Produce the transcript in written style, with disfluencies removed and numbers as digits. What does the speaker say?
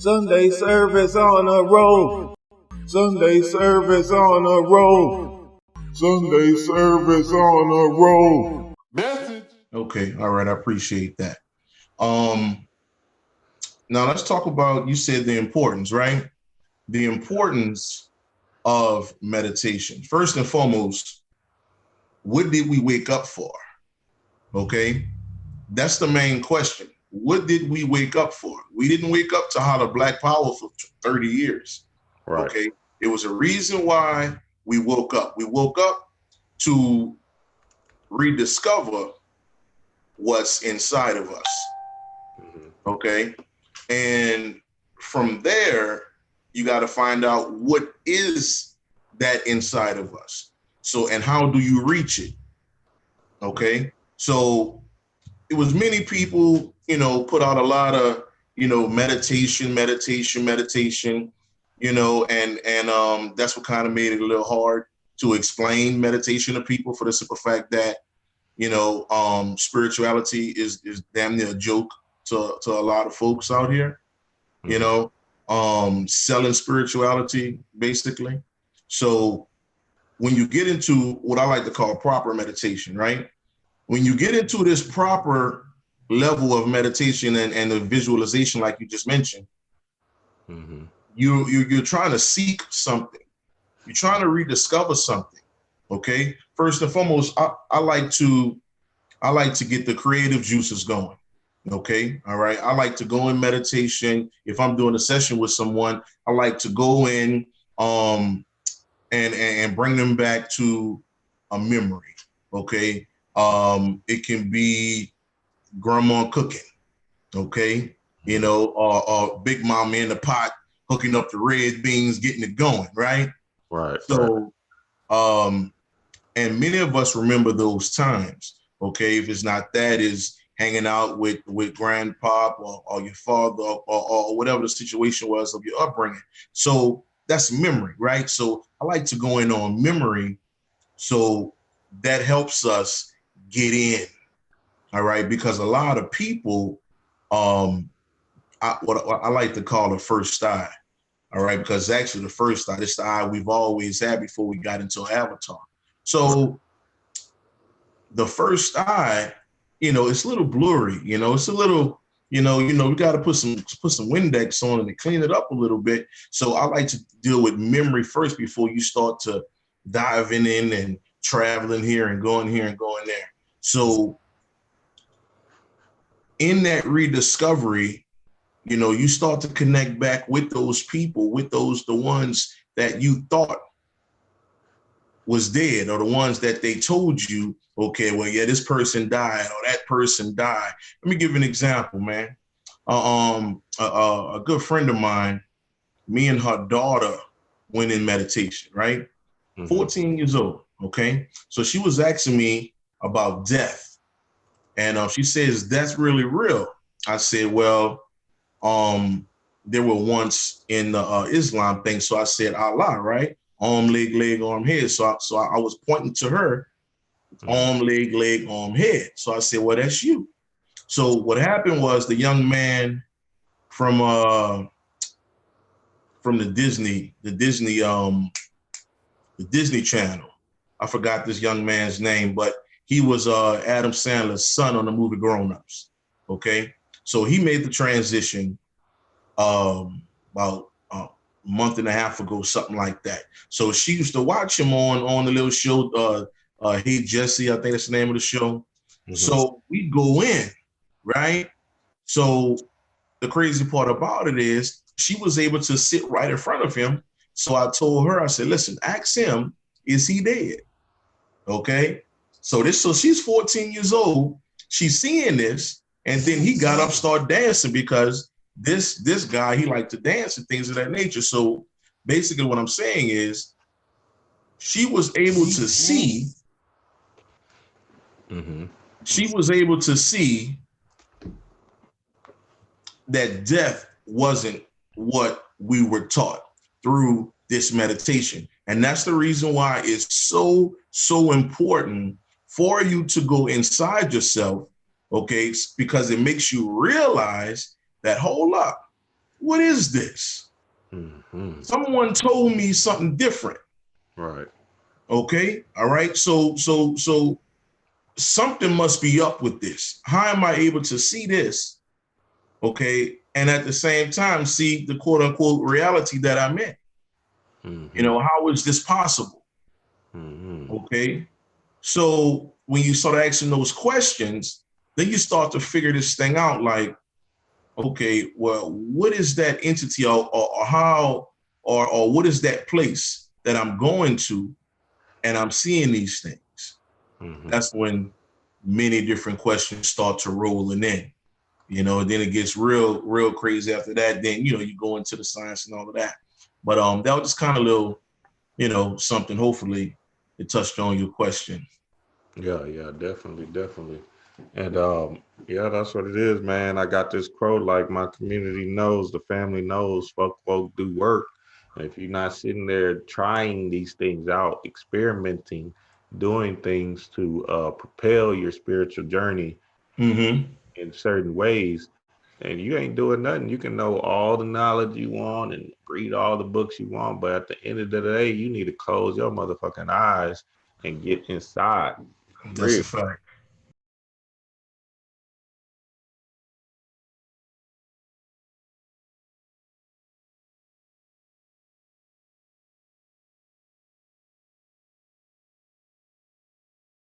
Sunday service on a roll. Sunday service on a roll. Sunday service on a roll. Message. Okay, all right, I appreciate that. Now let's talk about, you said the importance, right? The importance of meditation. First and foremost, what did we wake up for? Okay, that's the main question. What did we wake up for? We didn't wake up to holler Black Power for 30 years. Right. Okay, there was a reason why we woke up. We woke up to rediscover what's inside of us. Okay, and from there, you got to find out what is that inside of us. So, and how do you reach it? Okay, so it was many people, put out a lot of, meditation, and that's what kind of made it a little hard to explain meditation to people, for the simple fact that, spirituality is damn near a joke to a lot of folks out here, selling spirituality, basically. So when you get into what I like to call proper meditation, right? When you get into this proper level of meditation and the visualization, like you just mentioned, you're trying to seek something. You're trying to rediscover something. Okay. First and foremost, I like to get the creative juices going. Okay. All right. I like to go in meditation. If I'm doing a session with someone, I like to go in and bring them back to a memory. Okay. It can be grandma cooking. Okay. Or Big Mama in the pot, hooking up the red beans, getting it going. Right. Right. So, and many of us remember those times. Okay. If it's not that, is hanging out with grandpa or your father or whatever the situation was of your upbringing. So that's memory, right? So I like to go in on memory. So that helps us get in. All right. Because a lot of people, what I like to call the first eye. All right. Because actually the first eye, it's the eye we've always had before we got into Avatar. So the first eye, it's a little blurry, it's a little, we got to put some Windex on it and clean it up a little bit. So I like to deal with memory first before you start to diving in and traveling here and going there. So in that rediscovery, you start to connect back with those people, with the ones that you thought was dead, or the ones that they told you, okay, well, yeah, this person died or that person died. Let me give you an example, man. A good friend of mine, me and her daughter went in meditation, right? 14 years old, okay? So she was asking me about death. And she says, that's really real. I said, well, there were once in the Islam thing. So I said, Allah, right? Arm, leg, arm, head. So I was pointing to her, arm, leg, arm, head. So I said, well, that's you. So what happened was the young man from the Disney Channel. I forgot this young man's name, but he was Adam Sandler's son on the movie Grown Ups. Okay. So he made the transition about a month and a half ago, something like that. So she used to watch him on the little show, Hey Jesse, I think that's the name of the show. So we go in, right? So the crazy part about it is she was able to sit right in front of him. So I told her, I said, listen, ask him, is he dead? Okay. So she's 14 years old. She's seeing this. And then he got up, started dancing, because this guy, he liked to dance and things of that nature. So basically what I'm saying is she was able to see, that death wasn't what we were taught through this meditation. And that's the reason why it's so important for you to go inside yourself, okay? Because it makes you realize that, hold up, what is this? Mm-hmm. Someone told me something different. Right. Okay. All right. So something must be up with this. How am I able to see this? Okay. And at the same time, see the quote unquote reality that I'm in. Mm-hmm. You know, how is this possible? Mm-hmm. Okay. So when you start asking those questions, then you start to figure this thing out like, okay, well, what is that entity or how or what is that place that I'm going to and I'm seeing these things? Mm-hmm. That's when many different questions start to rolling in. You know, and then it gets real crazy after that. Then, you know, you go into the science and all of that. But that was just kind of little, you know, something. Hopefully it touched on your question. Yeah, yeah, definitely, definitely. And yeah, that's what it is, man. I got this quote like my community knows, the family knows, folk do work. And if you're not sitting there trying these things out, experimenting, doing things to propel your spiritual journey Mm-hmm. in certain ways, and you ain't doing nothing. You can know all the knowledge you want and read all the books you want, but at the end of the day, you need to close your motherfucking eyes and get inside. That's Real. a fact.